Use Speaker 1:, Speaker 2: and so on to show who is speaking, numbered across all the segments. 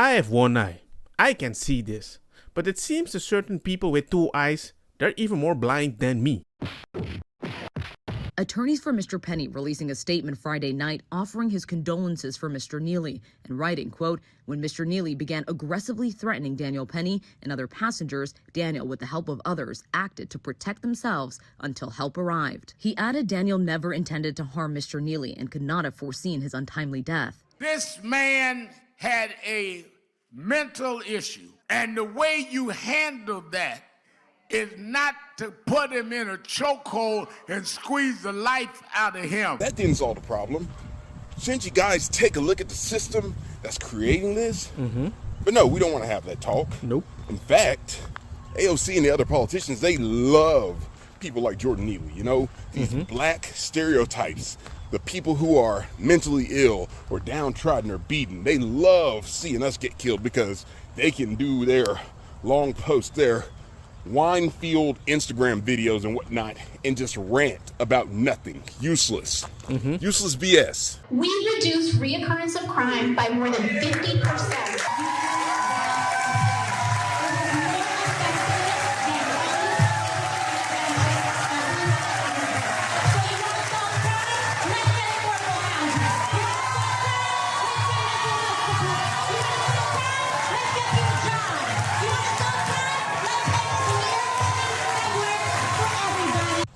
Speaker 1: I have one eye. I can see this. But it seems to certain people with two eyes, they're even more blind than me.
Speaker 2: Attorneys for Mr. Penny releasing a statement Friday night offering his condolences for Mr. Neely and writing, quote, when Mr. Neely began aggressively threatening Daniel Penny and other passengers, Daniel, with the help of others, acted to protect themselves until help arrived. He added Daniel never intended to harm Mr. Neely and could not have foreseen his untimely death.
Speaker 3: This man had a mental issue, and the way you handle that is not to put him in a chokehold and squeeze the life out of him.
Speaker 4: That didn't solve the problem. Shouldn't you guys take a look at the system that's creating this? But no, we don't want to have that talk.
Speaker 1: Nope.
Speaker 4: In fact, AOC and the other politicians, they love people like Jordan Neely, you know? These black stereotypes, the people who are mentally ill or downtrodden or beaten, they love seeing us get killed because they can do their long posts, their wine-filled Instagram videos and whatnot, and just rant about nothing. Useless. Useless BS.
Speaker 5: We reduced reoccurrence of crime by more than 50%.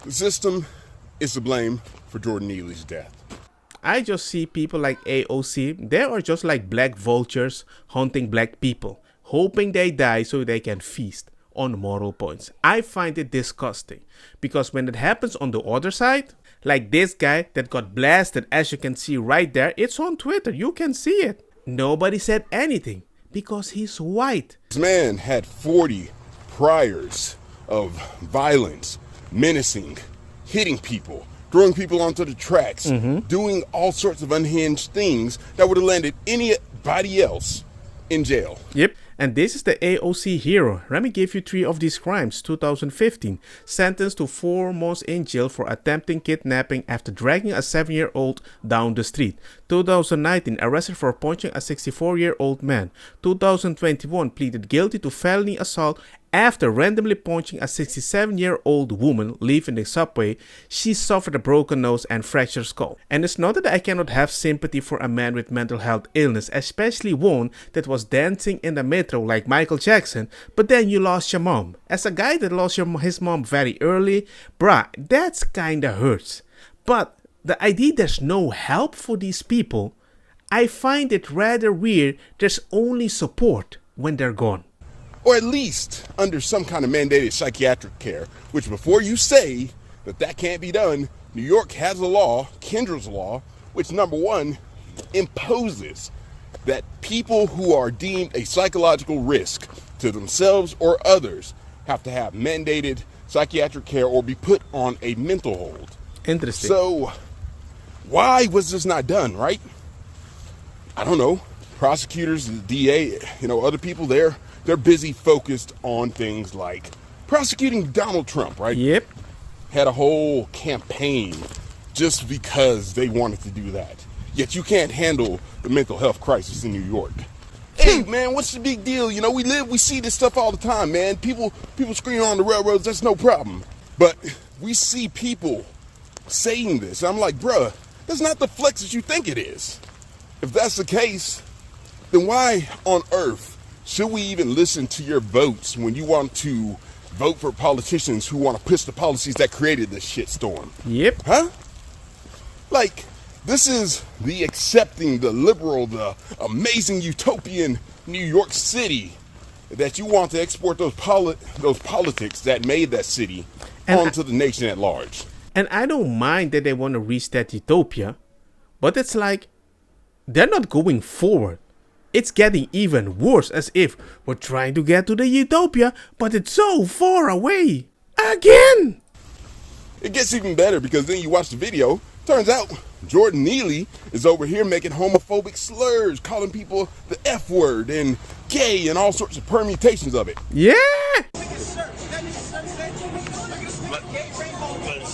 Speaker 4: The system is to blame for Jordan Neely's death.
Speaker 1: I just see people like AOC, they are just like black vultures hunting black people, hoping they die so they can feast on moral points. I find it disgusting because when it happens on the other side, like this guy that got blasted, as you can see right there, it's on Twitter, you can see it. Nobody said anything because he's white.
Speaker 4: This man had 40 priors of violence, menacing, hitting people, throwing people onto the tracks, doing all sorts of unhinged things that would have landed anybody else in jail.
Speaker 1: Yep. And this is the AOC hero. Let me give you 3 of these crimes. 2015, sentenced to 4 months in jail for attempting kidnapping after dragging a 7-year-old down the street. 2019, arrested for punching a 64-year-old man. 2021, pleaded guilty to felony assault after randomly punching a 67-year-old woman leaving the subway. She suffered a broken nose and fractured skull. And it's not that I cannot have sympathy for a man with mental health illness, especially one that was dancing in the metro like Michael Jackson, but then you lost your mom. As a guy that lost his mom very early, bruh, that's kinda hurts. But the idea there's no help for these people, I find it rather weird. There's only support when they're gone.
Speaker 4: Or at least under some kind of mandated psychiatric care, which before you say that can't be done, New York has a law, Kendra's law, which number 1 imposes that people who are deemed a psychological risk to themselves or others have to have mandated psychiatric care or be put on a mental hold.
Speaker 1: Interesting.
Speaker 4: So why was this not done, right? I don't know. Prosecutors, the DA, other people, they're busy focused on things like prosecuting Donald Trump, right?
Speaker 1: Yep.
Speaker 4: Had a whole campaign just because they wanted to do that. Yet you can't handle the mental health crisis in New York. Hey, man, what's the big deal? We see this stuff all the time, man. People screaming on the railroads, that's no problem. But we see people saying this. I'm like, bruh, that's not the flex that you think it is. If that's the case, then why on earth should we even listen to your votes when you want to vote for politicians who want to push the policies that created this shitstorm?
Speaker 1: Yep.
Speaker 4: Huh? Like, this is the accepting, the liberal, the amazing utopian New York City that you want to export those politics that made that city onto the nation at large.
Speaker 1: And I don't mind that they want to reach that utopia, but it's like they're not going forward. It's getting even worse, as if we're trying to get to the utopia, but it's so far away. Again!
Speaker 4: It gets even better because then you watch the video. Turns out Jordan Neely is over here making homophobic slurs, calling people the F word and gay and all sorts of permutations of it.
Speaker 1: Yeah!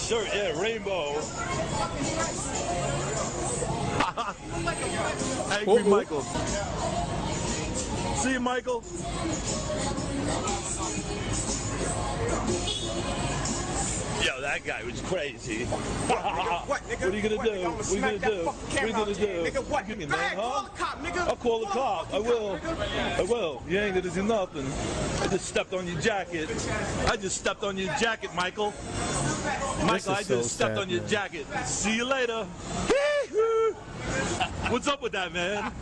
Speaker 6: Shirt, yeah, rainbow. Angry Michael. See you, Michael. Yo, that guy was crazy.
Speaker 7: What, nigga?
Speaker 6: What are you gonna do?
Speaker 7: Nigga,
Speaker 6: What are you gonna do? What are you gonna do?
Speaker 7: Nigga, what?
Speaker 6: Give me,
Speaker 7: Go
Speaker 6: man,
Speaker 7: ahead,
Speaker 6: huh?
Speaker 7: call the cop, nigga.
Speaker 6: I'll call the cop. I will. I will. You ain't gonna do nothing. I just stepped on your jacket. I just stepped on your jacket, Michael. Michael, I
Speaker 1: so
Speaker 6: just stepped
Speaker 1: sad,
Speaker 6: on your
Speaker 1: man.
Speaker 6: jacket. See you later. What's up with that, man?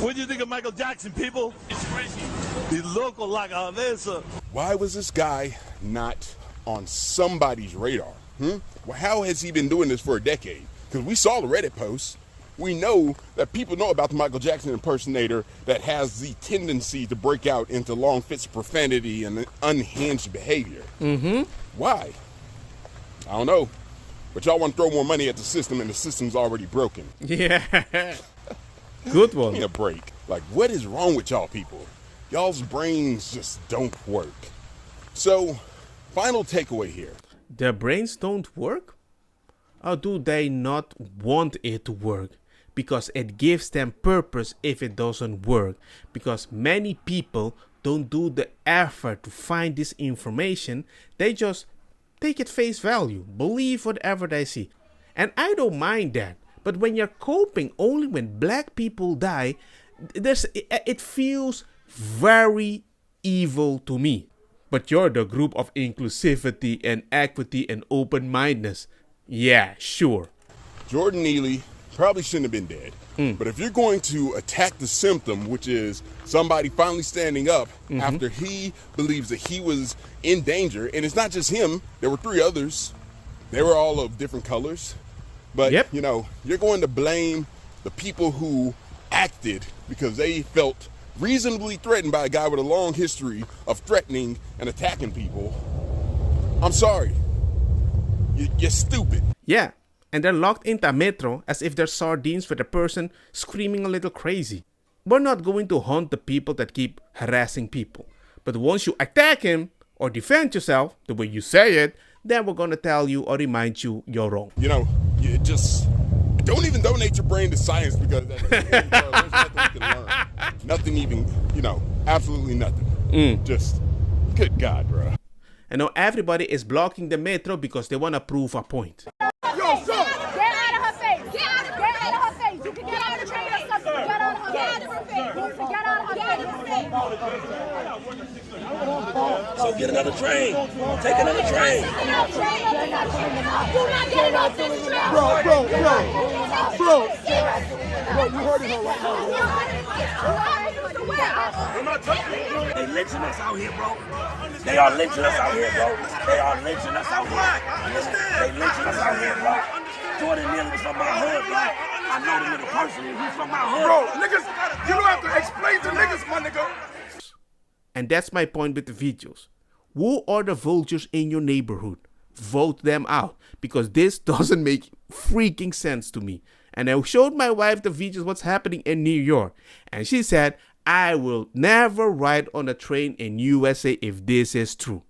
Speaker 6: What do you think of Michael Jackson, people? It's crazy. He's local like a mesa.
Speaker 4: Why was this guy not on somebody's radar? Well, how has he been doing this for a decade? Because we saw the Reddit posts. We know that people know about the Michael Jackson impersonator that has the tendency to break out into long fits of profanity and unhinged behavior. Why? I don't know. But y'all want to throw more money at the system, and the system's already broken.
Speaker 1: Yeah. Good one.
Speaker 4: Give me a break. Like, what is wrong with y'all people? Y'all's brains just don't work. So, final takeaway here.
Speaker 1: Their brains don't work? Or do they not want it to work? Because it gives them purpose if it doesn't work. Because many people don't do the effort to find this information. They just take it face value. Believe whatever they see. And I don't mind that. But when you're coping only when black people die, it feels very evil to me. But you're the group of inclusivity and equity and open-mindedness. Yeah, sure.
Speaker 4: Jordan Neely probably shouldn't have been dead. But if you're going to attack the symptom, which is somebody finally standing up after he believes that he was in danger, and it's not just him, there were 3 others. They were all of different colors. But, you know, you're going to blame the people who acted because they felt reasonably threatened by a guy with a long history of threatening and attacking people. I'm sorry. You're stupid.
Speaker 1: Yeah, and they're locked into metro as if they're sardines for the person screaming a little crazy. We're not going to hunt the people that keep harassing people. But once you attack him or defend yourself the way you say it, then we're gonna tell you or remind you you're wrong.
Speaker 4: You know, you just don't even donate your brain to science because at the end, there's nothing you can learn. Nothing even, you know, absolutely nothing. Just, good God, bro.
Speaker 1: And now everybody is blocking the metro because they want to prove a point.
Speaker 8: Yo, sir! Get out of her face! Get out of her face! You can get out of the train or something. Get out of her face! Get out of her face!
Speaker 9: So get another train. Take another train.
Speaker 8: You're not getting off this train!
Speaker 7: Bro, you hurting her right now,
Speaker 9: They lynching us out here, bro. They are lynching us out here, bro. They are lynching us out here. They lynching us out here, bro. Jordan Neely was from my hood, bro. I know the nigga personally. He's from my hood.
Speaker 7: Bro, niggas, you don't have to explain to niggas, my nigga.
Speaker 1: And that's my point with the videos. Who are the vultures in your neighborhood? Vote them out, because this doesn't make freaking sense to me. And I showed my wife the videos what's happening in New York, and she said, I will never ride on a train in USA if this is true.